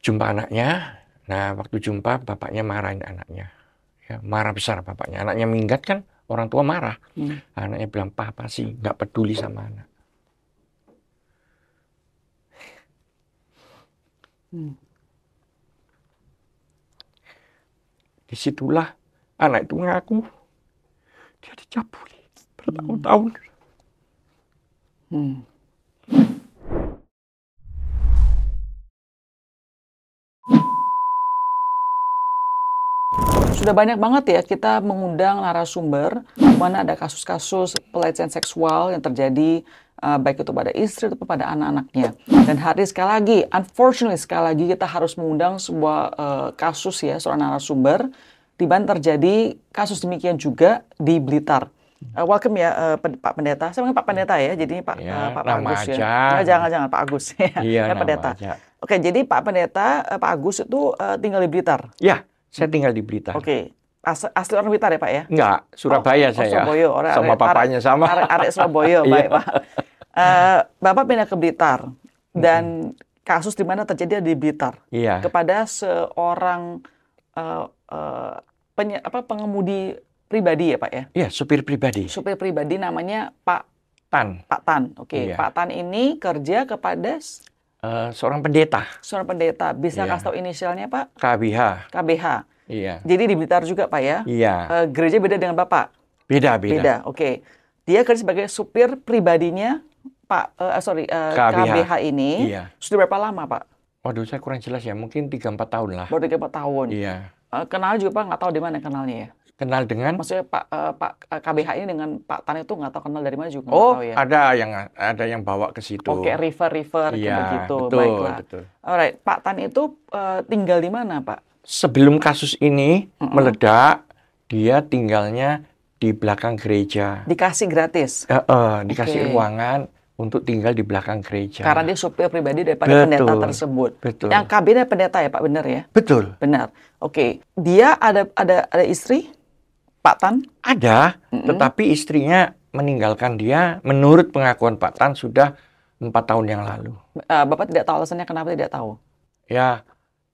jumpa anaknya. Nah, waktu jumpa bapaknya marahin anaknya. Ya, marah besar bapaknya. Anaknya minggat kan, orang tua marah. Anaknya bilang, papa sih nggak peduli sama anak. Disitulah anak itu ngaku dia dicabuli bertahun-tahun. Sudah banyak banget ya kita mengundang narasumber mana ada kasus-kasus pelecehan seksual yang terjadi baik itu pada istri atau pada anak-anaknya. Dan hari sekali lagi, unfortunately sekali lagi kita harus mengundang sebuah kasus ya, seorang narasumber di mana terjadi kasus demikian juga di Blitar. Welcome ya Pak Pendeta. Saya panggil Pak Pendeta ya, jadi Pak Ya, Pak nama Agus aja. ya. Jangan Pak Agus ya. Iya, nama Pendeta. aja. Oke, jadi Pak Pendeta, Pak Agus itu tinggal di Blitar. Ya, saya tinggal di Blitar. Oke. Asli orang Blitar ya Pak ya? Enggak, Surabaya saya. Surabaya. Sama papanya sama. Arek Surabaya, baik Pak. Bapak pindah ke Blitar dan kasus di mana terjadi di Blitar kepada seorang pengemudi pribadi ya Pak ya? Iya, supir pribadi. Supir pribadi namanya Pak Tan. Pak Tan, oke. Iya. Pak Tan ini kerja kepada seorang pendeta. Seorang pendeta. Bisa kasih tahu inisialnya Pak? KBH. KBH. Iya. Jadi di Blitar juga Pak ya? Iya. Gereja beda dengan Bapak? Beda. Oke. Dia kerja sebagai supir pribadinya Pak, KBH ini. Iya. Sudah berapa lama Pak? Waduh, saya kurang jelas ya. Mungkin 3-4 tahun lah. Baru 3-4 tahun. Iya. Kenal juga Pak? Nggak tahu di mana kenalnya ya? Kenal dengan? Maksudnya Pak KBH ini dengan Pak Tan itu nggak tahu kenal dari mana juga nggak tahu ya? ada yang bawa ke situ. Oke, refer Iya, begitu. betul, Baiklah. betul. Alright, Pak Tan itu tinggal di mana Pak? Sebelum kasus ini meledak, dia tinggalnya di belakang gereja. Dikasih gratis? Dikasih ruangan untuk tinggal di belakang gereja. Karena dia supir pribadi daripada pendeta tersebut. Betul. Yang KB nya pendeta ya Pak, benar ya? Betul. Benar. Oke. Dia ada istri? Pak Tan? Ada, tetapi istrinya meninggalkan dia menurut pengakuan Pak Tan sudah 4 tahun yang lalu. Bapak tidak tahu alasannya kenapa tidak tahu? Ya,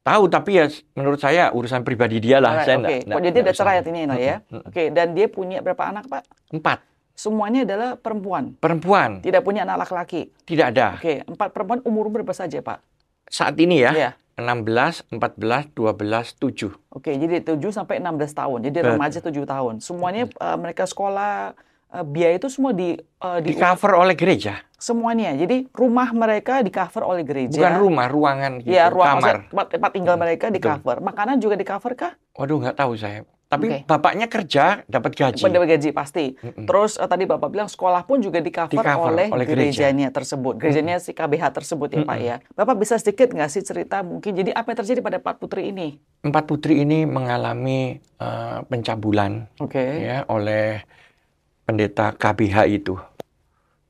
tahu tapi ya menurut saya urusan pribadi dia lah. Oke. Jadi ada cerai artinya ya? Oke. Dan dia punya berapa anak Pak? 4. Semuanya adalah perempuan? Perempuan. Tidak punya anak laki-laki? Tidak ada. Oke. 4 perempuan umur berapa saja Pak? Saat ini ya? Iya. 16, 14, 12, 7. Oke, jadi 7 sampai 16 tahun. Jadi remaja 7 tahun. Semuanya mereka sekolah, biaya itu semua di cover oleh gereja. Semuanya. Jadi rumah mereka di cover oleh gereja. Bukan rumah, ruangan gitu, ya, kamar. Tempat tinggal mereka di cover. Makanan juga di cover kah? Waduh, nggak tahu saya. Tapi bapaknya kerja, dapat gaji. Dapat gaji, pasti. Terus tadi Bapak bilang sekolah pun juga di cover oleh gerejanya tersebut. Gerejanya si KBH tersebut ya Pak ya. Bapak bisa sedikit nggak sih cerita mungkin, jadi apa yang terjadi pada 4 putri ini? 4 putri ini mengalami pencabulan ya, oleh pendeta KBH itu.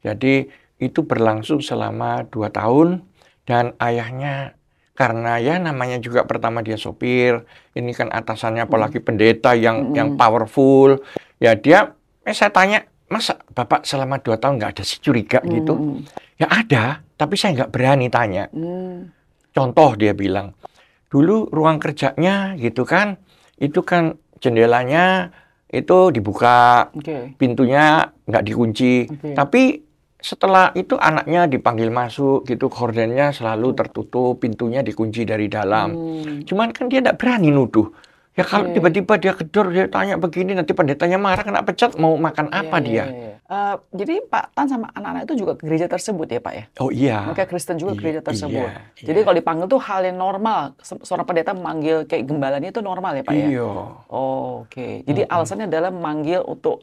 Jadi itu berlangsung selama 2 tahun dan ayahnya, karena ya namanya juga pertama dia sopir, ini kan atasannya apalagi pendeta yang powerful, ya dia, saya tanya, masa Bapak selama 2 tahun nggak ada sih curiga gitu? Ya ada, tapi saya nggak berani tanya. Contoh dia bilang, dulu ruang kerjanya gitu kan, itu kan jendelanya itu dibuka, pintunya nggak dikunci, tapi setelah itu anaknya dipanggil masuk gitu, gordennya selalu tertutup, pintunya dikunci dari dalam. Cuman kan dia tidak berani nuduh. Ya kalau tiba-tiba dia gedor, dia tanya begini, nanti pendetanya marah, kena pecat, mau makan apa dia? Jadi Pak Tan sama anak-anak itu juga ke gereja tersebut ya Pak ya? Oh iya. Mereka Kristen juga gereja tersebut. Iya. Jadi kalau dipanggil tuh hal yang normal. Seorang pendeta memanggil kayak gembalanya itu normal ya Pak ya? Iya. Oh, oke. Jadi alasannya adalah memanggil untuk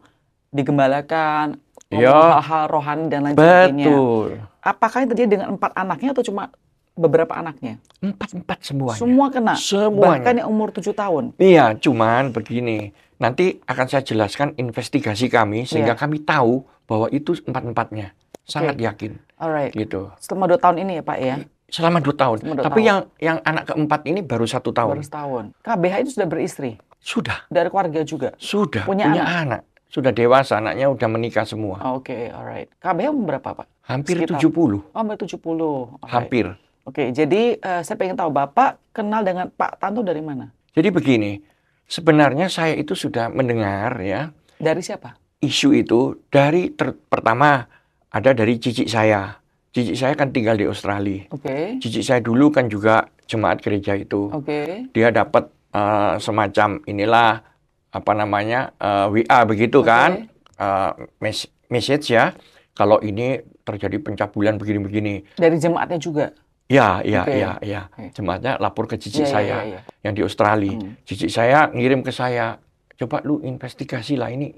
digembalakan, hal-hal rohani dan lain sebagainya. Betul. Apakah yang terjadi dengan 4 anaknya atau cuma beberapa anaknya? 4 semuanya. Semua kena? Semuanya. Bahkan yang umur 7 tahun? Iya, cuman begini. Nanti akan saya jelaskan investigasi kami, sehingga kami tahu bahwa itu 4-4-nya. Sangat yakin. Alright. Gitu. Selama 2 tahun ini ya Pak ya? Selama 2 tahun. Tapi yang anak keempat ini baru 1 tahun. Baru 1 tahun. KBH itu sudah beristri? Sudah. Dari keluarga juga? Sudah. Punya anak. Sudah dewasa, anaknya udah menikah semua. Oke, alright. KBH umur berapa Pak? Hampir 70. Oh, hampir 70. Hampir. Oke, jadi saya pengen tahu Bapak kenal dengan Pak Tan tuh dari mana? Jadi begini, sebenarnya saya itu sudah mendengar ya Dari siapa? isu itu dari pertama ada dari cicik saya. Cicik saya kan tinggal di Australia. Oke. Cicik saya dulu kan juga jemaat gereja itu. Oke. Dia dapat semacam inilah apa namanya WA begitu kan, message ya. Kalau ini terjadi pencabulan begini-begini. Dari jemaatnya juga. Ya. Okay. Jemaatnya lapor ke cicik Ya, saya yang di Australia. Cicik saya ngirim ke saya, coba lu investigasi lah ini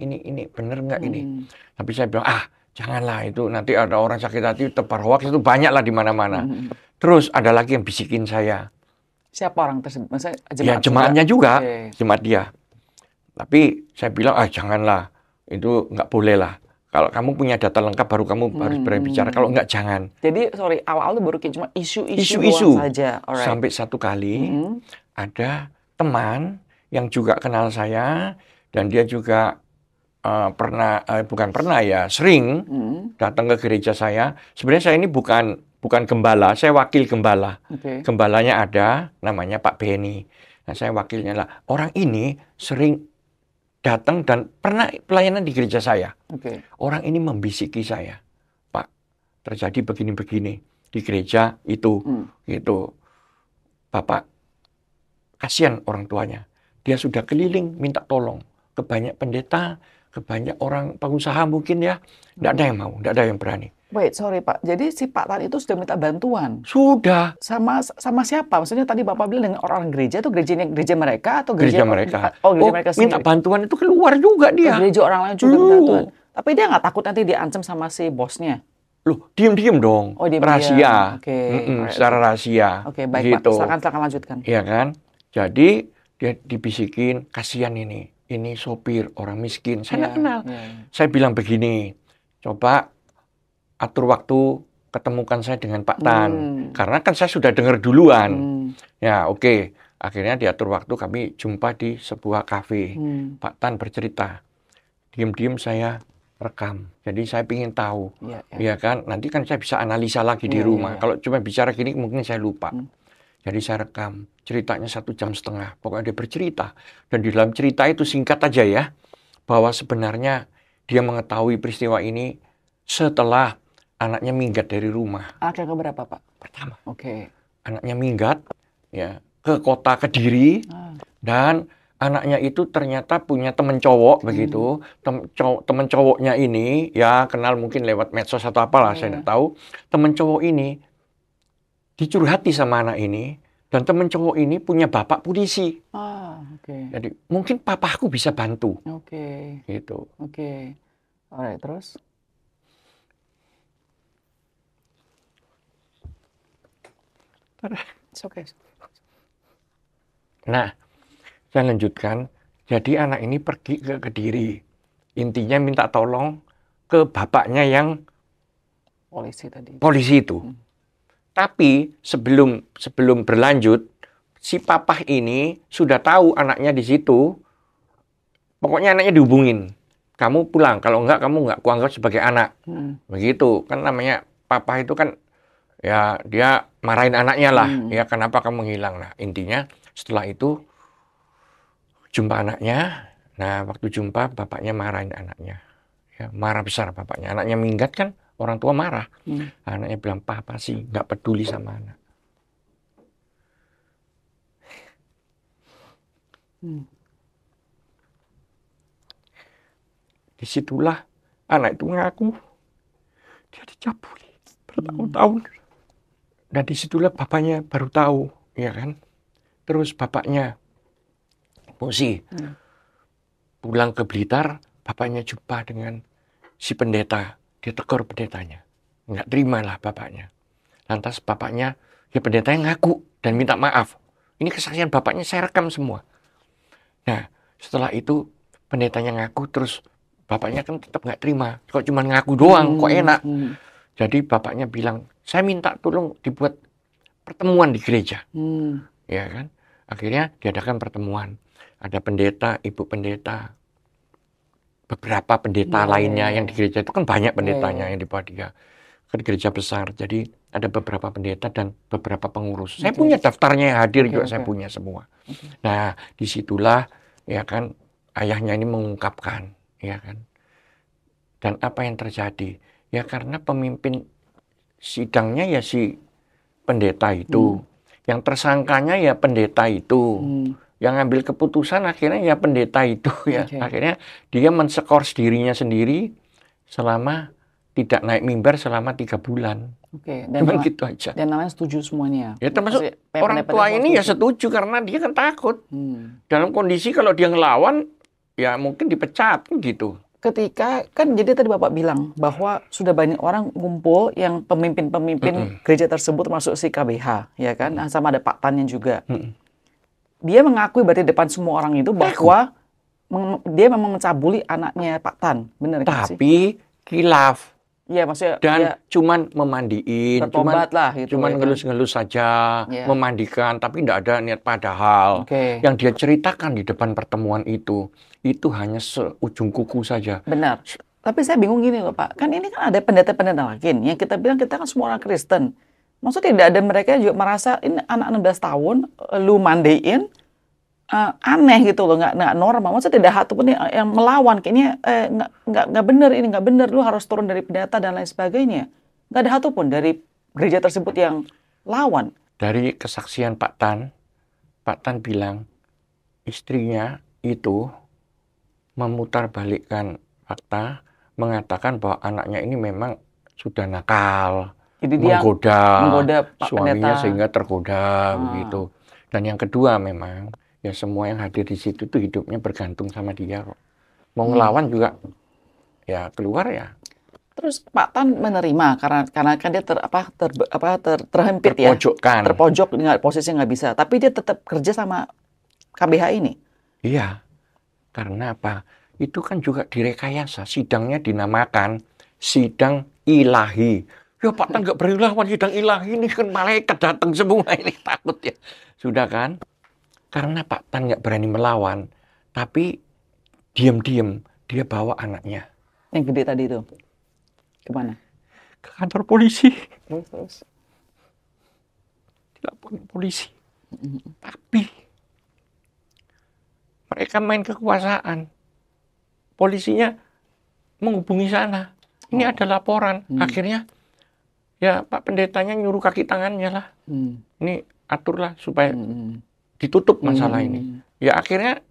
bener nggak ini. Tapi saya bilang janganlah itu nanti ada orang sakit hati tebar hoax itu banyak lah di mana-mana. Terus ada lagi yang bisikin saya. Siapa orang tersebut? Maksudnya Ya jemaatnya juga, jemaat dia. Tapi saya bilang janganlah, itu nggak boleh lah. Kalau kamu punya data lengkap baru kamu harus berani bicara. Kalau nggak jangan. Jadi awal-awal itu baru cuma isu-isu saja. Alright. Sampai satu kali ada teman yang juga kenal saya dan dia juga sering datang ke gereja saya. Sebenarnya saya ini bukan gembala, saya wakil gembala. Gembalanya ada, namanya Pak Beni. Nah, saya wakilnya lah. Orang ini sering datang dan pernah pelayanan di gereja saya. Orang ini membisiki saya, Pak, terjadi begini-begini di gereja itu, gitu. Bapak, kasihan orang tuanya. Dia sudah keliling minta tolong ke banyak pendeta, ke banyak orang pengusaha mungkin ya. Nggak ada yang mau, nggak ada yang berani. Wait, sorry Pak. Jadi si Pak Tan itu sudah minta bantuan? Sudah. Sama siapa? Maksudnya tadi Bapak bilang dengan orang gereja itu gereja mereka atau gereja mereka? Gereja mereka sendiri. Minta bantuan itu keluar juga dia. Gereja orang lain juga minta bantuan. Tapi dia nggak takut nanti diancam sama si bosnya? Loh, diem dong. Rahasia. Secara rahasia. Oke, baik gitu. Pak. Silakan lanjutkan. Iya kan? Jadi dia dibisikin, kasihan ini. Ini sopir orang miskin. Saya nggak kenal. Saya bilang begini, coba atur waktu ketemukan saya dengan Pak Tan. Karena kan saya sudah dengar duluan. Ya oke. Akhirnya diatur waktu kami jumpa di sebuah kafe. Pak Tan bercerita. Diam-diam saya rekam. Jadi saya ingin tahu. Ya kan. Nanti kan saya bisa analisa lagi di rumah. Kalau cuma bicara gini mungkin saya lupa. Jadi saya rekam. Ceritanya 1,5 jam. Pokoknya dia bercerita. Dan di dalam cerita itu singkat aja ya. Bahwa sebenarnya dia mengetahui peristiwa ini setelah anaknya minggat dari rumah. Anaknya keberapa, Pak? Pertama. Oke. Anaknya minggat ya ke kota Kediri dan anaknya itu ternyata punya teman cowok begitu. Teman cowoknya ini ya kenal mungkin lewat medsos atau apalah saya tidak tahu. Teman cowok ini dicurhati sama anak ini dan teman cowok ini punya bapak polisi. Jadi mungkin papaku bisa bantu. Gitu. Alright, terus? Nah, saya lanjutkan. Jadi anak ini pergi ke Kediri. Intinya minta tolong ke bapaknya yang polisi itu. Tapi sebelum berlanjut, si papa ini sudah tahu anaknya di situ. Pokoknya anaknya dihubungin. Kamu pulang, kalau enggak kamu enggak kuanggap sebagai anak. Begitu, kan namanya papa itu kan ya dia marahin anaknya lah, ya kenapa kamu hilang. Nah intinya setelah itu jumpa anaknya, nah waktu jumpa bapaknya marahin anaknya, ya marah besar bapaknya. Anaknya minggat kan orang tua marah, anaknya bilang papa sih nggak peduli sama anak. Disitulah anak itu mengaku dia dicabuli bertahun-tahun. Dan disitulah bapaknya baru tahu, ya kan. Terus bapaknya emosi. Pulang ke Blitar, bapaknya jumpa dengan si pendeta. Dia tegur pendetanya. Nggak terima lah bapaknya. Lantas bapaknya, ya pendetanya ngaku dan minta maaf. Ini kesaksian bapaknya saya rekam semua. Nah, setelah itu pendetanya ngaku, terus bapaknya kan tetap nggak terima. Kok cuma ngaku doang, kok enak. Jadi bapaknya bilang, saya minta tolong dibuat pertemuan di gereja. Ya kan? Akhirnya diadakan pertemuan. Ada pendeta, ibu pendeta, beberapa pendeta lainnya yang di gereja itu kan banyak pendetanya yang di bawah dia. Kan gereja besar. Jadi ada beberapa pendeta dan beberapa pengurus. Saya punya daftarnya yang hadir juga, saya punya semua. Nah, disitulah ya kan ayahnya ini mengungkapkan, ya kan. Dan apa yang terjadi? Ya karena pemimpin sidangnya ya si pendeta itu. Yang tersangkanya ya pendeta itu. Yang ngambil keputusan akhirnya ya pendeta itu ya. Akhirnya dia menskors dirinya sendiri selama tidak naik mimbar selama 3 bulan. Cuman gitu aja. Dan namanya setuju semuanya. Ya termasuk orang tua ini ya setuju karena dia kan takut. Dalam kondisi kalau dia ngelawan ya mungkin dipecat gitu. Ketika, kan jadi tadi Bapak bilang bahwa sudah banyak orang ngumpul yang pemimpin-pemimpin gereja tersebut termasuk si KBH, ya kan? Sama ada Pak Tannya juga. Dia mengakui berarti depan semua orang itu bahwa dia memang mencabuli anaknya Pak Tan, benar kan sih? Tapi khilaf. Iya, maksudnya dan cuman memandiin, cuman ngelus-ngelus saja, memandikan, tapi tidak ada niat padahal. Yang dia ceritakan di depan pertemuan itu hanya seujung kuku saja. Benar. Tapi saya bingung gini loh Pak, kan ini kan ada pendeta-pendeta lain yang kita bilang kita kan semua orang Kristen. Maksudnya tidak ada mereka juga merasa ini anak 16 tahun lu mandiin, aneh gitu loh, nggak normal. Maksudnya tidak satu pun yang melawan, kayaknya nggak benar ini, nggak benar, lu harus turun dari pendeta dan lain sebagainya. Nggak ada satu pun dari gereja tersebut yang lawan. Dari kesaksian Pak Tan bilang istrinya itu memutarbalikkan fakta, mengatakan bahwa anaknya ini memang sudah nakal, jadi dia menggoda suaminya sehingga tergoda begitu. Dan yang kedua memang ya semua yang hadir di situ tuh hidupnya bergantung sama dia kok. Mau ngelawan juga ya keluar ya. Terus Pak Tan menerima karena kan dia terhimpit ya, terpojok, posisinya nggak bisa. Tapi dia tetap kerja sama KBH ini. Iya, karena apa? Itu kan juga direkayasa. Sidangnya dinamakan sidang ilahi. Ya Pak Tan nggak berani lawan sidang ilahi ini kan malaikat datang semua ini takut ya. Sudah kan? Karena Pak Tan nggak berani melawan, tapi diam-diam dia bawa anaknya. Yang gede tadi itu kemana? Ke kantor polisi. Terus? Dilaporkan polisi. Tapi mereka main kekuasaan. Polisinya menghubungi sana. Ini ada laporan. Akhirnya ya Pak Pendetanya nyuruh kaki tangannya lah. Ini aturlah supaya ditutup masalah ini. Ya akhirnya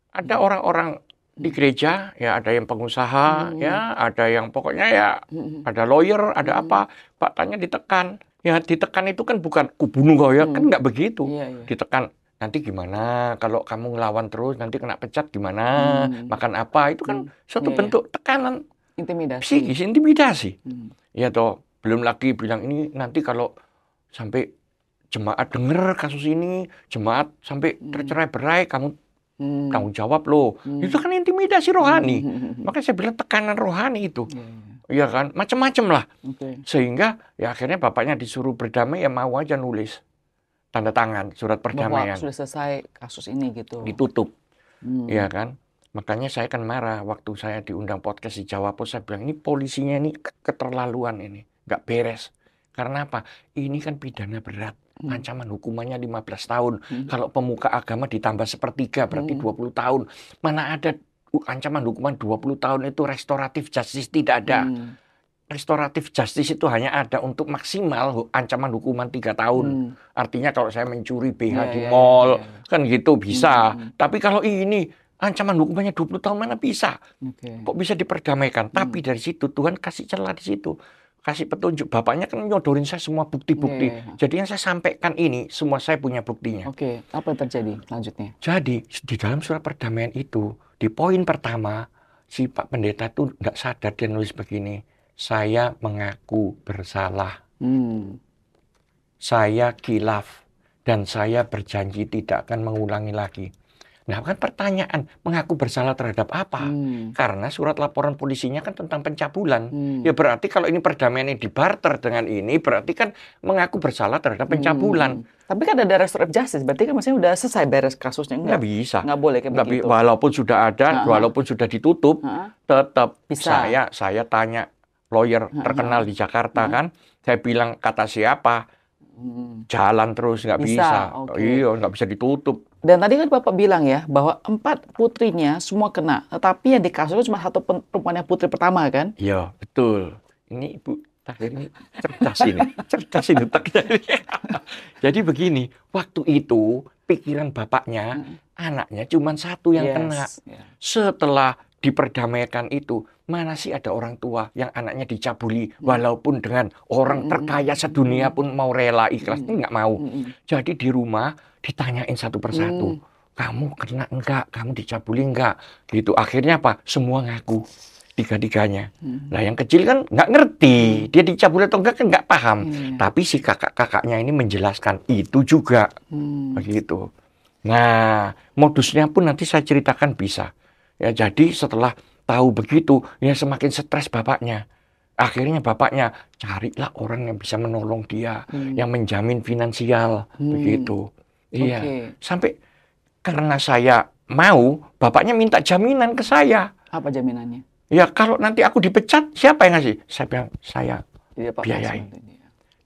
ada orang-orang di gereja, ya ada yang pengusaha, ya ada yang pokoknya ya ada lawyer, ada apa. Pak Tanya ditekan. Ya ditekan itu kan bukan kubunuh kau ya, kan nggak begitu. Ditekan. Nanti gimana kalau kamu ngelawan terus, nanti kena pecat gimana, makan apa, itu kan suatu bentuk tekanan. Intimidasi. Psikis, intimidasi. Ya toh, belum lagi bilang ini nanti kalau sampai jemaat dengar kasus ini, jemaat sampai tercerai-berai, kamu tanggung jawab loh. Itu kan intimidasi rohani. Makanya saya bilang tekanan rohani itu. Iya kan, macam-macam lah. Sehingga ya akhirnya bapaknya disuruh berdamai, ya mau aja nulis tanda tangan surat perdamaian. Bahwa sudah selesai kasus ini gitu. Ditutup. Iya kan. Makanya saya kan marah waktu saya diundang podcast di Jawa Pos, saya bilang ini polisinya ini keterlaluan ini, nggak beres. Karena apa? Ini kan pidana berat. Ancaman hukumannya 15 tahun. Kalau pemuka agama ditambah sepertiga berarti 20 tahun. Mana ada ancaman hukuman 20 tahun itu restoratif justice, tidak ada. Restoratif justice itu hanya ada untuk maksimal ancaman hukuman 3 tahun. Artinya kalau saya mencuri BH di mall kan gitu bisa. Tapi kalau ini ancaman hukumannya 20 tahun mana bisa? Kok bisa diperdamaikan? Tapi dari situ Tuhan kasih celah di situ. Kasih petunjuk. Bapaknya kan nyodorin saya semua bukti-bukti. Jadi yang saya sampaikan ini, semua saya punya buktinya. Apa yang terjadi selanjutnya? Jadi, di dalam surat perdamaian itu, di poin pertama, si Pak Pendeta itu nggak sadar dia nulis begini. Saya mengaku bersalah. Saya khilaf. Dan saya berjanji tidak akan mengulangi lagi. Nah kan pertanyaan, mengaku bersalah terhadap apa? Karena surat laporan polisinya kan tentang pencabulan. Ya berarti kalau ini perdamaian ini dibarter dengan ini, berarti kan mengaku bersalah terhadap pencabulan. Tapi kan ada restoratif justice, berarti kan maksudnya udah selesai beres kasusnya. Nggak bisa. Nggak boleh kayak begitu. Walaupun sudah ada, walaupun sudah ditutup, tetap saya tanya lawyer terkenal di Jakarta kan, Saya bilang kata siapa, jalan terus nggak bisa. Okay. Iya, nggak bisa ditutup. Dan tadi kan Bapak bilang ya, bahwa 4 putrinya semua kena. Tetapi yang di kasus itu cuma 1 perempuan yang putri pertama kan? Iya, betul. Ini Ibu Takdir ini cerdas ini. Cerdas ini Takdir. Jadi begini, waktu itu pikiran bapaknya, anaknya cuma 1 yang kena. Setelah diperdamaikan itu, mana sih ada orang tua yang anaknya dicabuli, walaupun dengan orang terkaya sedunia pun mau rela ikhlas, nggak mau. Jadi di rumah ditanyain satu persatu, kamu kena enggak, kamu dicabuli enggak, gitu. Akhirnya apa? Semua ngaku, 3-3-nya. Nah yang kecil kan nggak ngerti, dia dicabuli atau enggak kan nggak paham. Tapi si kakak-kakaknya ini menjelaskan itu juga, begitu. Nah modusnya pun nanti saya ceritakan bisa. Ya jadi setelah tahu begitu, ya semakin stres bapaknya. Akhirnya bapaknya carilah orang yang bisa menolong dia, yang menjamin finansial, begitu. Iya, sampai karena saya mau, bapaknya minta jaminan ke saya. Apa jaminannya? Ya kalau nanti aku dipecat, siapa yang ngasih? Saya bilang, saya biayai.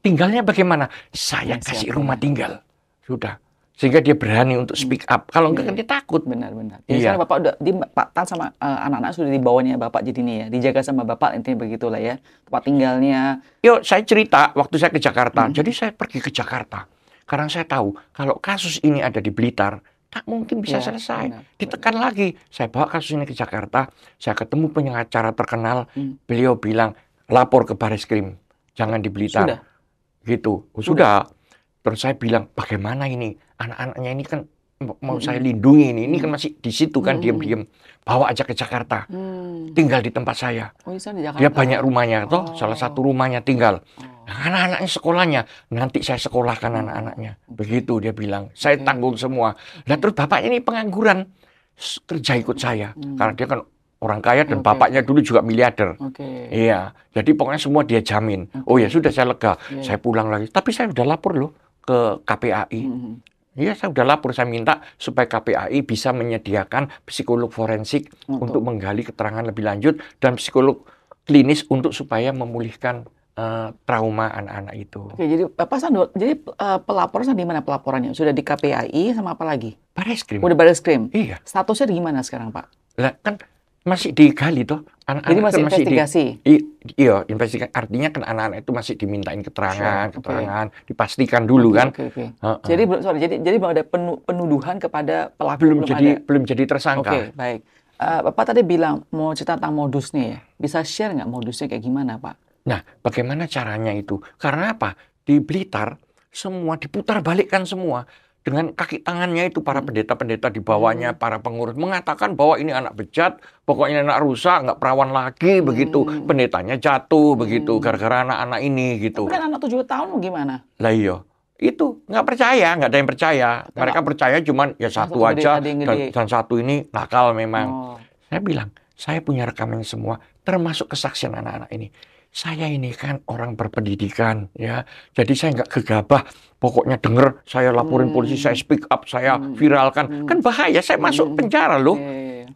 Tinggalnya bagaimana? Saya kasih rumah tinggal. Sudah. Sehingga dia berani untuk speak up. Kalau enggak kan dia takut. Benar-benar. Jadi sekarang Bapak udah Tan sama anak-anak sudah dibawanya Bapak jadi nih ya. Dijaga sama Bapak, intinya begitulah ya. Tempat tinggalnya. Yuk, saya cerita waktu saya ke Jakarta. Jadi saya pergi ke Jakarta. Karena saya tahu kalau kasus ini ada di Blitar, tak mungkin bisa selesai. Ditekan lagi. Saya bawa kasus ini ke Jakarta. Saya ketemu pengacara terkenal. Beliau bilang, lapor ke Bareskrim. Jangan di Blitar. Sudah? Gitu. Sudah. Terus saya bilang, bagaimana ini? Anak-anaknya ini kan mau saya lindungi ini kan masih di situ kan diam-diam. Bawa aja ke Jakarta. Tinggal di tempat saya. Oh, di Jakarta. Dia banyak rumahnya, toh salah satu rumahnya tinggal. Nah, anak-anaknya sekolahnya, nanti saya sekolahkan anak-anaknya. Begitu dia bilang, saya tanggung semua. Nah terus bapaknya ini pengangguran, kerja ikut saya. Karena dia kan orang kaya dan bapaknya dulu juga miliarder. Iya, jadi pokoknya semua dia jamin. Oh ya sudah saya lega, saya pulang lagi. Tapi saya udah lapor loh ke KPAI. Iya, saya udah lapor, saya minta supaya KPAI bisa menyediakan psikolog forensik untuk menggali keterangan lebih lanjut dan psikolog klinis untuk supaya memulihkan trauma anak-anak itu. Oke, jadi Bapak pelaporan di mana pelaporannya? Sudah di KPAI sama apa lagi? Bareskrim. Udah Bareskrim. Iya. Statusnya gimana sekarang, Pak? Lah kan masih digali toh. Anak-anak jadi masih investigasi? Iya, investigasi. Artinya kan anak-anak itu masih dimintain keterangan, dipastikan dulu kan. Jadi belum ada penuduhan kepada pelaku. Belum jadi tersangka. Oke, baik. Bapak tadi bilang mau cerita tentang modusnya ya. Bisa share nggak modusnya kayak gimana, Pak? Nah, bagaimana caranya itu? Karena apa? Di Blitar semua diputar balikkan semua. Dengan kaki tangannya itu para pendeta-pendeta di bawahnya, para pengurus mengatakan bahwa ini anak bejat, pokoknya anak rusak, nggak perawan lagi, begitu. Pendetanya jatuh, begitu, gara-gara anak-anak ini, gitu. Tapi kan anak 7 tahun mau gimana? Lah iya, itu nggak percaya, nggak ada yang percaya. Mereka percaya cuman ya satu aja, dan satu ini nakal memang. Saya bilang, saya punya rekaman semua, termasuk kesaksian anak-anak ini. Saya ini kan orang berpendidikan, ya. Jadi saya nggak gegabah. Pokoknya denger, saya laporin polisi, saya speak up, saya viralkan. Kan bahaya, saya masuk penjara loh.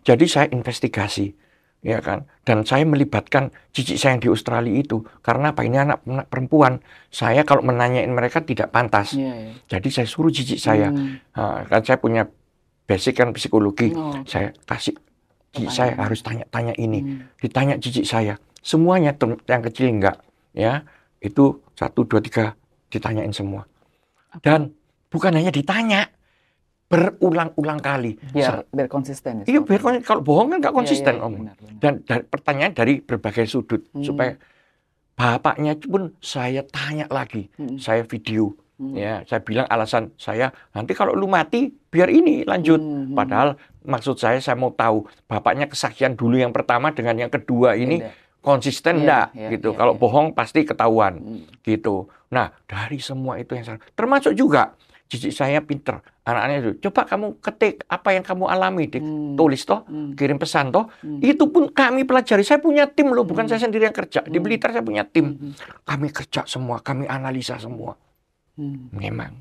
Jadi saya investigasi, ya kan. Dan saya melibatkan cicit saya yang di Australia itu. Karena apa? Ini anak perempuan. Saya kalau menanyain mereka tidak pantas. Jadi saya suruh cicit saya. Kan saya punya basic kan psikologi. Saya kasih cicit saya harus tanya-tanya ini. Ditanya cicit saya. Semuanya yang kecil enggak, ya itu 1, 2, 3 ditanyain semua. Dan bukan hanya ditanya, berulang-ulang kali. Biar konsisten. Iya, biar konsisten. Kalau bohong kan nggak konsisten, Om. Dan pertanyaan dari berbagai sudut supaya bapaknya pun saya tanya lagi, saya video. Ya, saya bilang alasan saya nanti kalau lu mati biar ini lanjut. Padahal maksud saya mau tahu bapaknya kesaksian dulu yang pertama dengan yang kedua ini. Konsisten enggak gitu. Kalau bohong pasti ketahuan gitu. Nah, dari semua itu yang termasuk juga cicit saya pinter. Anak-anaknya itu, coba kamu ketik apa yang kamu alami, tulis toh, kirim pesan toh. Itu pun kami pelajari. Saya punya tim loh, bukan saya sendiri yang kerja. Di Blitar saya punya tim. Kami kerja semua, kami analisa semua. Memang.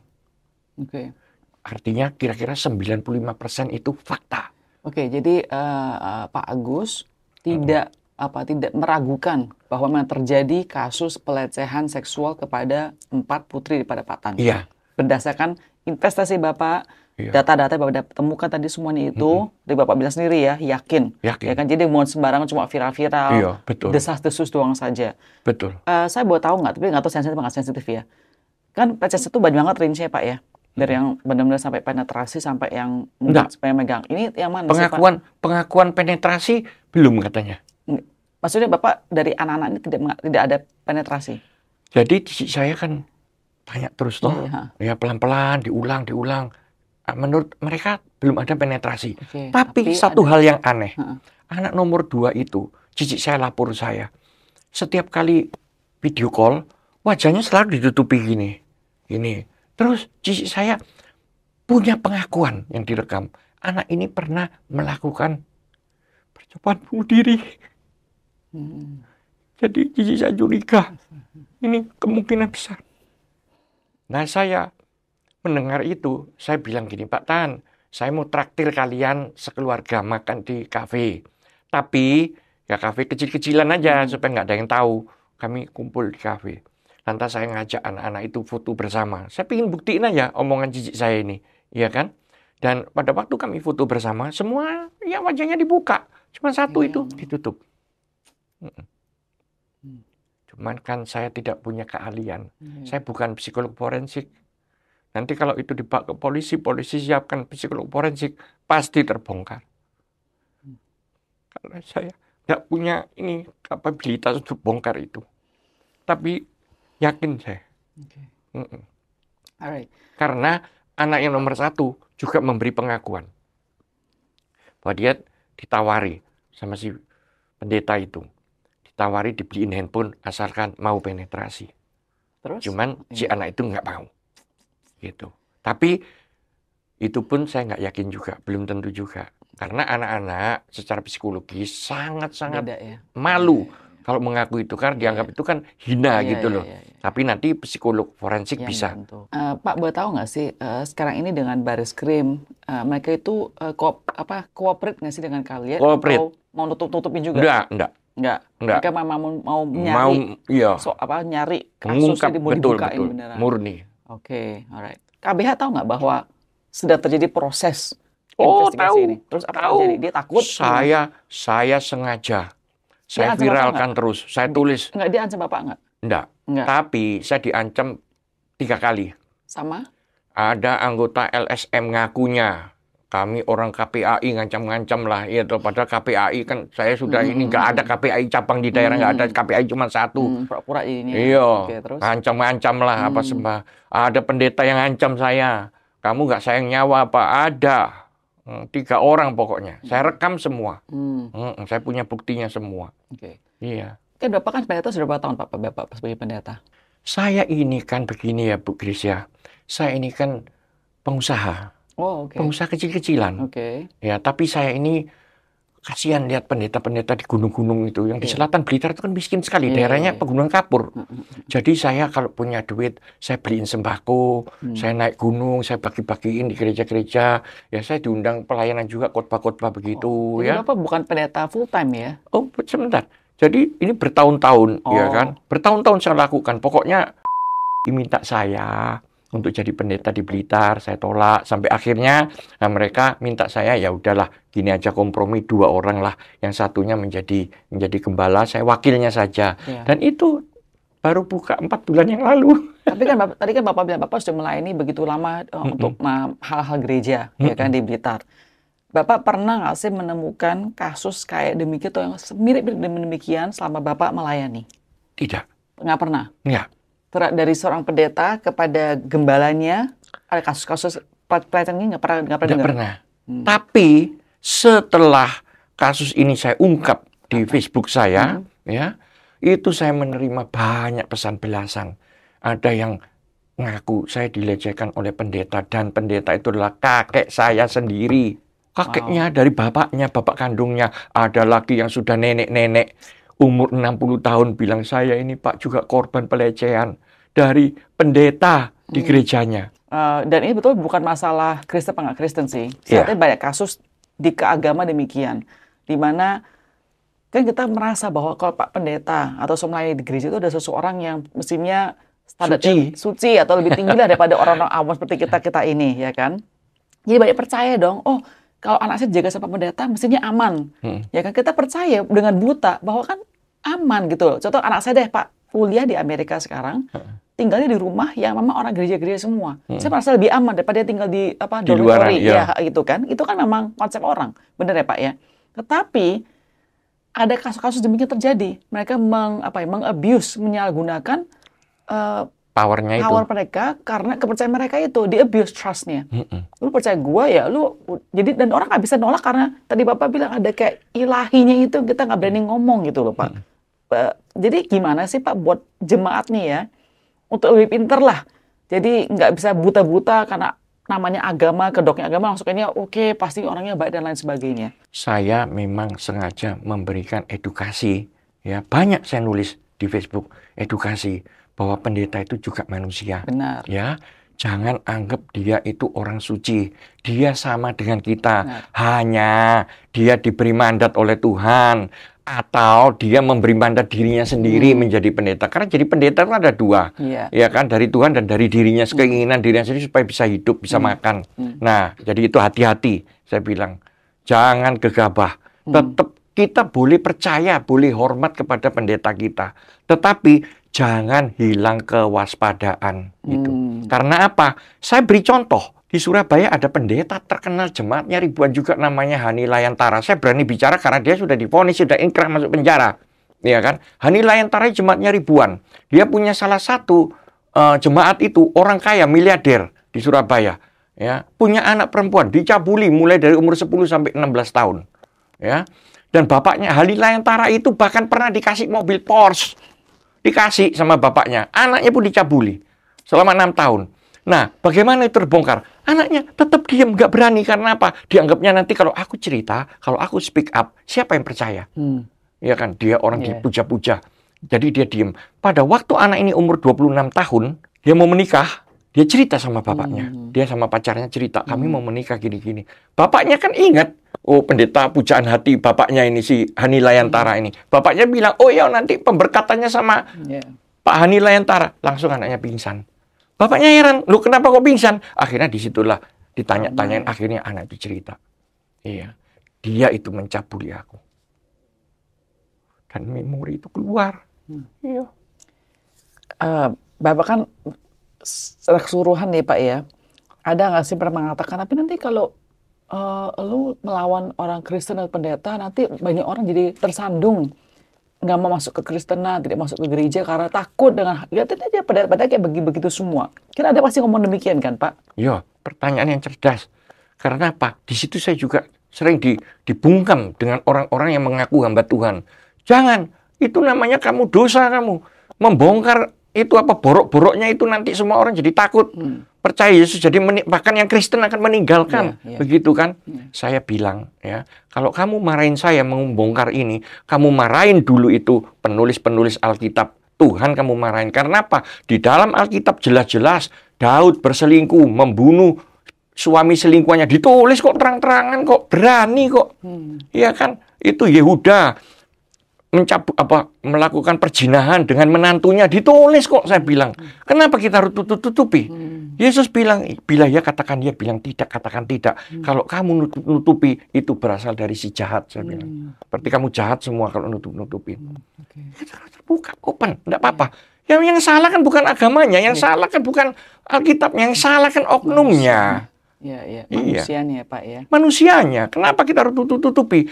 Artinya kira-kira 95% itu fakta. Jadi Pak Agus tidak tidak meragukan bahwa memang terjadi kasus pelecehan seksual kepada 4 putri pada Pak Tan. Iya. Berdasarkan investasi Bapak, Iya. data-data yang Bapak temukan tadi semuanya itu, dari Bapak bilang sendiri ya, yakin. Ya kan? Jadi mau sembarangan cuma viral-viral, iya, betul. desas-desus doang saja. Betul. Saya boleh tahu nggak, tapi nggak tahu sensitif nggak sensitif ya. Kan pelecehan itu banyak banget range-nya Pak ya. Dari yang benar-benar sampai penetrasi sampai yang sampai megang. Ini yang mana sih Pak? Pengakuan penetrasi belum katanya. Maksudnya Bapak dari anak-anak ini tidak ada penetrasi? Jadi saya kan tanya terus toh. Ya pelan-pelan, diulang. Menurut mereka belum ada penetrasi. Tapi satu hal yang aneh. Anak nomor 2 itu, cicit saya lapor saya. Setiap kali video call, wajahnya selalu ditutupi gini. Terus cicit saya punya pengakuan yang direkam. Anak ini pernah melakukan percobaan bunuh diri. Jadi cicit saya curiga. Ini kemungkinan besar. Nah saya mendengar itu, saya bilang gini, Pak Tan, saya mau traktir kalian sekeluarga makan di kafe. Tapi ya kafe kecil-kecilan aja supaya nggak ada yang tahu. Kami kumpul di kafe. Lantas saya ngajak anak-anak itu foto bersama. Saya ingin buktiin aja omongan cicit saya ini, ya kan? Dan pada waktu kami foto bersama, semua ya wajahnya dibuka. Cuma satu itu ditutup. Cuman kan saya tidak punya keahlian. Saya bukan psikolog forensik. Nanti kalau itu dibawa ke polisi, polisi siapkan psikolog forensik, pasti terbongkar. Karena saya nggak punya ini kapabilitas untuk bongkar itu. Tapi yakin saya. Alright. Karena anak yang nomor 1 juga memberi pengakuan. Bahwa dia ditawari sama si pendeta itu. Ditawari dibeliin handphone asalkan mau penetrasi. Terus? Cuman si anak itu nggak mau. Gitu. Tapi itu pun saya nggak yakin juga. Belum tentu juga. Karena anak-anak secara psikologis sangat-sangat malu. Kalau mengaku itu kan dianggap itu kan hina gitu loh. Tapi nanti psikolog forensik bisa. Pak, boleh tahu nggak sih sekarang ini dengan Bareskrim mereka itu cooperate nggak sih dengan kalian? Atau mau nutup-nutupin juga? Enggak. Mereka mau nyari nyari kasusnya dibukain beneran. Murni. Oke, alright. KBH tahu nggak bahwa sudah terjadi proses investigasi ini? Terus apa terjadi? Dia takut? Saya sengaja. Saya viralkan terus. Saya tulis. Enggak, dia ancam Bapak nggak? Enggak. Tapi saya diancam 3 kali. Sama? Ada anggota LSM ngakunya. Kami orang KPAI ngancam-ngancam lah. Ya, padahal KPAI kan saya sudah ini nggak ada KPAI cabang di daerah, nggak ada KPAI cuma 1. Pura-pura ini. Iya. Ngancam-ngancam lah apa sembah. Ada pendeta yang ngancam saya. Kamu nggak sayang nyawa apa? Ada. 3 orang pokoknya. Saya rekam semua. Saya punya buktinya semua. Iya. Kan Bapak kan pendeta sudah berapa tahun Bapak sebagai pendeta? Saya ini kan begini ya Bu Grisya. Saya ini kan pengusaha. Pengusaha kecil-kecilan. Ya, tapi saya ini kasihan lihat pendeta-pendeta di gunung-gunung itu. Yang di selatan Blitar itu kan miskin sekali. Daerahnya pegunungan kapur. Jadi saya kalau punya duit, saya beliin sembako, saya naik gunung, saya bagi-bagiin di gereja-gereja. Ya saya diundang pelayanan juga, khotbah-khotbah begitu. Jadi Bapak bukan pendeta full time ya? Oh, sebentar. Jadi ini bertahun-tahun, ya kan? Bertahun-tahun saya lakukan. Pokoknya diminta saya untuk jadi pendeta di Blitar, saya tolak. Sampai akhirnya mereka minta saya, ya udahlah, gini aja kompromi 2 orang lah. Yang satunya menjadi gembala, saya wakilnya saja. Dan itu baru buka 4 bulan yang lalu. Tapi kan tadi kan Bapak bilang Bapak sudah melayani begitu lama untuk hal-hal gereja, ya kan di Blitar. Bapak pernah nggak sih menemukan kasus kayak demikian atau yang mirip demikian selama Bapak melayani? Tidak. Nggak pernah? Nggak. Dari seorang pendeta kepada gembalanya, ada kasus-kasus pelecehan ini nggak pernah dengar? Nggak pernah. Tapi setelah kasus ini saya ungkap di Facebook saya, ya, itu saya menerima banyak pesan belasan. Ada yang ngaku saya dilecehkan oleh pendeta, dan pendeta itu adalah kakek saya sendiri. Kakeknya dari bapaknya, bapak kandungnya. Ada lagi yang sudah nenek-nenek umur 60 tahun bilang saya ini Pak juga korban pelecehan dari pendeta di gerejanya. Dan ini betul bukan masalah Kristen apa nggak Kristen sih. Sebenarnya banyak kasus di keagama demikian. Di mana Kan kita merasa bahwa kalau Pak Pendeta atau semuanya di gereja itu ada seseorang yang mestinya standarnya suci atau lebih tinggi lah daripada orang-orang awam seperti kita ini, ya kan? Jadi banyak percaya dong, oh kalau anak saya jaga sama pendeta mestinya aman. Ya kan, kita percaya dengan buta bahwa kan aman gitu loh. Contoh anak saya deh Pak, kuliah di Amerika sekarang, tinggalnya di rumah yang memang orang gereja-gereja semua. Saya merasa lebih aman daripada dia tinggal di dormitory, ya gitu kan. Itu kan memang konsep orang, bener ya Pak ya. Tetapi ada kasus-kasus demikian terjadi. Mereka mengabuse, menyalahgunakan power mereka karena kepercayaan mereka itu di abuse trust-nya. Lu percaya gua ya, lu jadi dan orang nggak bisa nolak karena tadi Bapak bilang ada kayak ilahinya itu kita nggak berani ngomong gitu loh Pak. Jadi gimana sih Pak buat jemaat nih ya untuk lebih pinter lah. Jadi nggak bisa buta-buta karena namanya agama, kedoknya agama langsung kayaknya oke, pasti orangnya baik dan lain sebagainya. Saya memang sengaja memberikan edukasi, ya banyak saya nulis di Facebook edukasi bahwa pendeta itu juga manusia. Benar. Ya, jangan anggap dia itu orang suci. Dia sama dengan kita. Benar. Hanya dia diberi mandat oleh Tuhan atau dia memberi mandat dirinya sendiri menjadi pendeta. Karena jadi pendeta itu ada dua, ya kan, dari Tuhan dan dari dirinya, keinginan dirinya sendiri supaya bisa hidup, bisa makan. Nah, jadi itu hati-hati. Saya bilang, jangan gegabah. Tetap kita boleh percaya, boleh hormat kepada pendeta kita. Tetapi jangan hilang kewaspadaan itu. Karena apa? Saya beri contoh. Di Surabaya ada pendeta terkenal, jemaatnya ribuan juga, namanya Hani Layantara. Saya berani bicara karena dia sudah divonis, sudah inkrah masuk penjara. Ya kan? Hani Layantara jemaatnya ribuan. Dia punya salah satu jemaat itu orang kaya, miliarder di Surabaya. Ya, punya anak perempuan dicabuli mulai dari umur 10 sampai 16 tahun. Ya. Dan bapaknya Hani Layantara itu bahkan pernah dikasih mobil Porsche. Dikasih sama bapaknya. Anaknya pun dicabuli selama 6 tahun. Nah, bagaimana itu terbongkar? Anaknya tetap diam, nggak berani. Karena apa? Dianggapnya nanti kalau aku cerita, kalau aku speak up, siapa yang percaya? Ya kan, dia orang dipuja-puja. Jadi dia diam. Pada waktu anak ini umur 26 tahun, dia mau menikah, dia cerita sama bapaknya. Dia sama pacarnya cerita, kami mau menikah gini-gini. Bapaknya kan ingat, oh pendeta pujaan hati bapaknya ini, si Hani Layantara ini. Bapaknya bilang, oh ya nanti pemberkatannya sama Pak Hani Layantara. Langsung anaknya pingsan. Bapaknya heran, lu kenapa kok pingsan? Akhirnya disitulah ditanya-tanyain, akhirnya anak itu cerita. Iya, dia itu mencabuli aku. Dan memori itu keluar. Iya. Bapak kan secara keseluruhan nih Pak ya, ada nggak sih pernah mengatakan, tapi nanti kalau lu melawan orang Kristen atau pendeta, nanti banyak orang jadi tersandung. Nggak mau masuk ke Kristenan, tidak masuk ke gereja karena takut dengan ya aja pada kayak begitu semua. Kira ada pasti ngomong demikian kan Pak? Iya, pertanyaan yang cerdas. Karena apa? Di situ saya juga sering dibungkam dengan orang-orang yang mengaku hamba Tuhan. Jangan, itu namanya kamu dosa kamu. Membongkar itu apa borok-boroknya itu nanti semua orang jadi takut. Percaya Yesus jadi bahkan yang Kristen akan meninggalkan. Begitu kan? Saya bilang ya, kalau kamu marahin saya membongkar ini, kamu marahin dulu itu penulis-penulis Alkitab. Tuhan kamu marahin. Karena apa? Di dalam Alkitab jelas-jelas Daud berselingkuh, membunuh suami selingkuhannya. Ditulis kok terang-terangan kok, berani kok. Iya kan? Itu Yehuda melakukan perzinahan dengan menantunya, ditulis kok, saya bilang. Kenapa kita harus tutupi? Yesus bilang, bila ya katakan ya, bilang tidak, katakan tidak. Kalau kamu nutupi, itu berasal dari si jahat, saya bilang. Berarti kamu jahat semua kalau nutup-nutupin. Kita harus terbuka, open, tidak apa-apa. Yang salah kan bukan agamanya, yang salah kan bukan Alkitab, yang salah kan oknumnya. Iya, manusianya Pak ya. Manusianya, kenapa kita harus tutupi?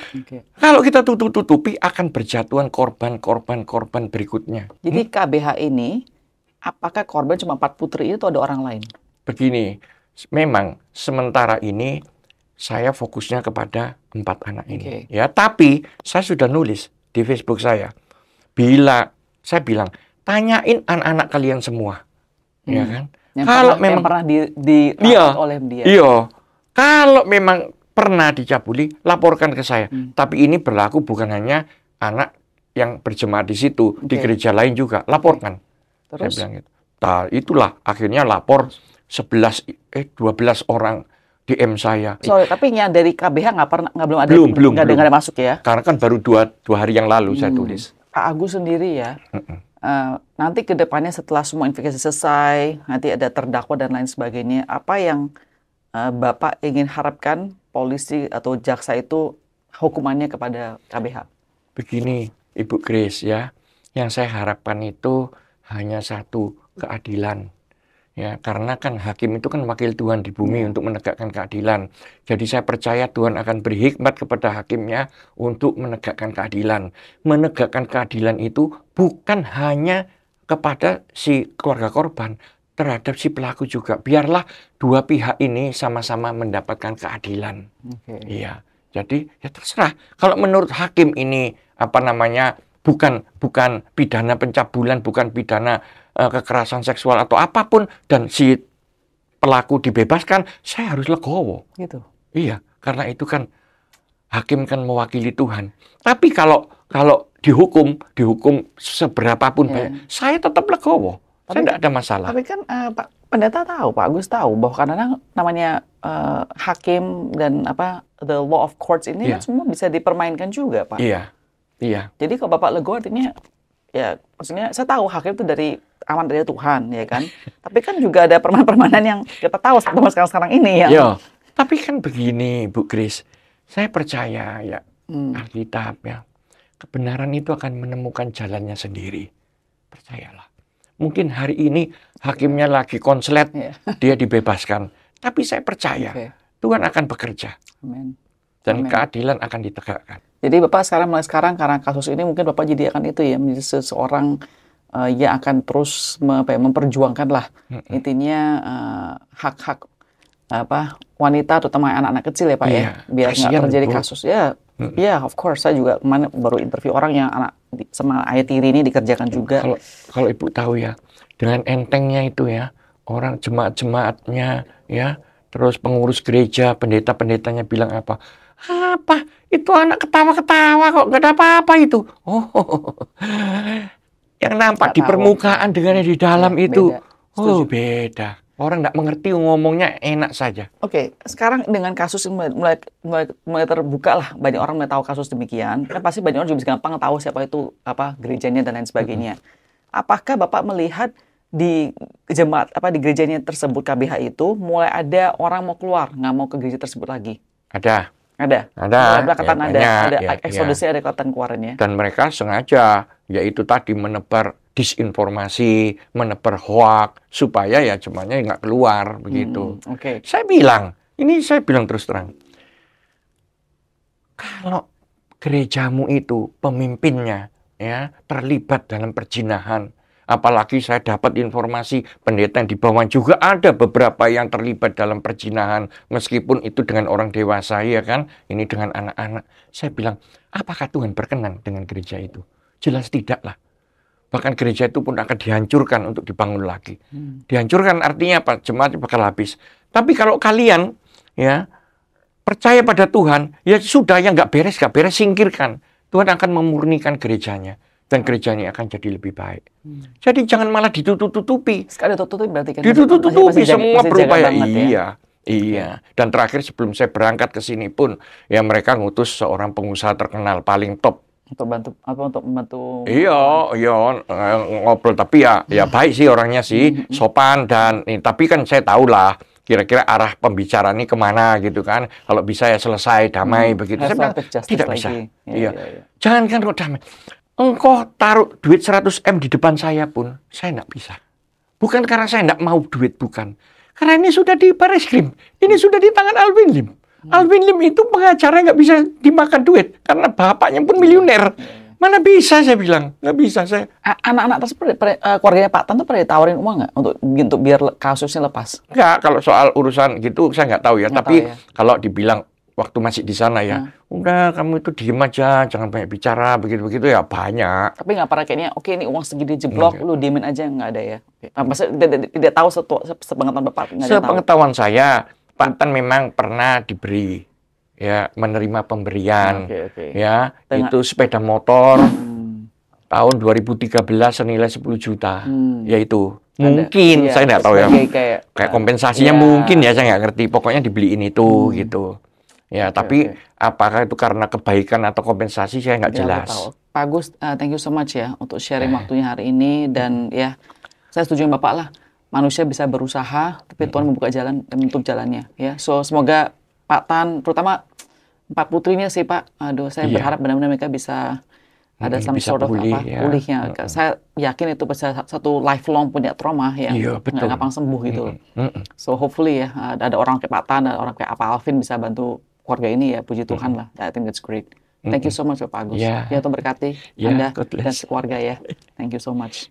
Kalau kita tutupi akan berjatuhan korban berikutnya. Jadi KBH ini, apakah korban cuma 4 putri itu atau ada orang lain? Begini, memang sementara ini saya fokusnya kepada 4 anak ini. Ya, tapi saya sudah nulis di Facebook saya. Bila saya bilang, tanyain anak-anak kalian semua, ya kan? Yang pernah dirawat oleh dia. Iya. Kalau memang pernah dicabuli, laporkan ke saya. Tapi ini berlaku bukan hanya anak yang berjemaat di situ, di gereja lain juga. Laporkan. Terus? Saya bilang gitu. Nah, itulah akhirnya lapor 12 orang DM saya. Sorry, tapi yang dari KBH belum ada, belum ada masuk ya? Karena kan baru dua hari yang lalu saya tulis. Pak Agus sendiri ya, nanti ke depannya setelah semua investigasi selesai, nanti ada terdakwa dan lain sebagainya, apa yang Bapak ingin harapkan polisi atau jaksa itu hukumannya kepada KBH? Begini, Ibu Grace ya, yang saya harapkan itu hanya satu, keadilan. Ya, karena kan hakim itu kan wakil Tuhan di bumi untuk menegakkan keadilan. Jadi saya percaya Tuhan akan beri hikmat kepada hakimnya untuk menegakkan keadilan. Menegakkan keadilan itu bukan hanya kepada si keluarga korban, terhadap si pelaku juga. Biarlah dua pihak ini sama-sama mendapatkan keadilan. Iya. Jadi ya terserah. Kalau menurut hakim ini bukan pidana pencabulan, bukan pidana kekerasan seksual atau apapun, dan si pelaku dibebaskan, saya harus legowo. Gitu. Iya, karena itu kan hakim kan mewakili Tuhan. Tapi kalau dihukum seberapapun banyak, saya tetap legowo. Saya tidak ada masalah. Tapi kan Pak Pendeta tahu, Pak Agus tahu bahwa kadang-kadang namanya hakim dan the law of courts ini kan semua bisa dipermainkan juga, Pak. Iya. Jadi kalau Bapak legowo artinya ya maksudnya saya tahu hakim itu aman dari Tuhan, ya kan? Tapi kan juga ada permainan-permainan yang kita tahu sekarang ini ya. Yo, tapi kan begini, Bu Grace. Saya percaya ya, Alkitab ya, kebenaran itu akan menemukan jalannya sendiri. Percayalah. Mungkin hari ini hakimnya lagi konslet, dia dibebaskan. Tapi saya percaya Tuhan akan bekerja. Amen. Dan keadilan akan ditegakkan. Jadi Bapak mulai sekarang karena kasus ini mungkin Bapak jadi akan itu ya, menjadi seseorang yang akan terus memperjuangkan lah intinya hak-hak wanita terutama anak-anak kecil ya Pak ya, biar nggak terjadi kasus ya. Ya, of course, saya juga kemarin baru interview orang yang anak sama ayah tiri ini dikerjakan juga. Kalau Ibu tahu ya, dengan entengnya itu ya, orang jemaat-jemaatnya ya, terus pengurus gereja, pendeta-pendetanya bilang apa? Itu anak ketawa-ketawa kok, nggak ada apa-apa itu. Yang nampak di permukaan dengan yang di dalam itu, beda. Orang nggak mengerti, ngomongnya enak saja. Oke, sekarang dengan kasus mulai terbuka lah, banyak orang mulai tahu kasus demikian, kan pasti banyak orang juga bisa gampang tahu siapa itu gerejanya dan lain sebagainya. Apakah Bapak melihat di jemaat di gerejanya tersebut KBH itu mulai ada orang mau keluar, nggak mau ke gereja tersebut lagi? Ada. Belakang ada eksodusnya, ada kelihatan keluarannya. Dan mereka sengaja, yaitu tadi menebar disinformasi, menebar hoak, supaya ya semuanya nggak keluar begitu. Saya bilang terus terang, kalau gerejamu itu pemimpinnya ya terlibat dalam perzinahan, apalagi saya dapat informasi pendeta yang di bawah juga ada beberapa yang terlibat dalam perzinahan, meskipun itu dengan orang dewasa ya kan, ini dengan anak-anak. Saya bilang, apakah Tuhan berkenan dengan gereja itu? Jelas tidak lah. Bahkan gereja itu pun akan dihancurkan untuk dibangun lagi. Dihancurkan artinya apa? Jemaat bakal habis. Tapi kalau kalian ya percaya pada Tuhan, ya sudah, yang nggak beres, singkirkan. Tuhan akan memurnikan gerejanya. Dan gerejanya akan jadi lebih baik. Jadi jangan malah ditutup-tutupi. Sekali ditutupi berarti kan? Ditutup-tutupi semua berupaya. Iya. Dan terakhir sebelum saya berangkat ke sini pun, ya mereka ngutus seorang pengusaha terkenal paling top. Untuk membantu. Iya, ngobrol, tapi ya baik sih orangnya sih, sopan dan tapi kan saya tahu lah kira-kira arah pembicaraan ini kemana gitu kan. Kalau bisa ya selesai damai begitu. Saya bilang tidak bisa. Iya. Jangan kan kok damai. Engkau taruh duit 100 M di depan saya pun, saya nggak bisa. Bukan karena saya nggak mau duit, bukan. Karena ini sudah di Baris Krim. Ini sudah di tangan Alvin Lim. Alvin Lim itu pengacaranya nggak bisa dimakan duit. Karena bapaknya pun miliuner. Mana bisa, saya bilang. Nggak bisa, saya. Anak-anak tersebut, keluarganya Pak Tan tuh pernah ditawarin uang nggak untuk biar kasusnya lepas? Nggak, kalau soal urusan gitu saya nggak tahu ya. Tapi kalau dibilang waktu masih di sana ya, udah kamu itu diem aja, jangan banyak bicara, begitu-begitu ya banyak. Tapi nggak pernah kayaknya, oke ini uang segini jeblok, lu diemin aja, nggak ada ya? Maksudnya tidak tahu sepengetahuan Bapak? Sepengetahuan saya, Pak Tan memang pernah diberi, ya menerima pemberian, ya itu sepeda motor, tahun 2013 senilai 10 juta. Yaitu mungkin, iya, saya nggak tahu ya. Kayak kompensasinya mungkin ya, saya nggak ngerti. Pokoknya dibeliin itu gitu. Ya, tapi apakah itu karena kebaikan atau kompensasi, saya nggak jelas. Pak Agus, thank you so much ya untuk sharing waktunya hari ini. Dan ya, saya setuju dengan Bapak lah. Manusia bisa berusaha, tapi Tuhan membuka jalan dan menutup jalannya. Ya, so semoga Pak Tan, terutama 4 putrinya sih Pak. Aduh, saya berharap benar-benar mereka bisa ada some sort of pulihnya. Saya yakin itu bisa satu lifelong punya trauma yang nggak gampang sembuh gitu. So hopefully ya ada orang kayak Pak Tan, ada orang kayak Pak Alvin bisa bantu keluarga ini ya, puji Tuhan lah. I think that's great. Thank you so much Pak Agus. Ya, Tuhan berkati Anda dan sekeluarga ya. Thank you so much.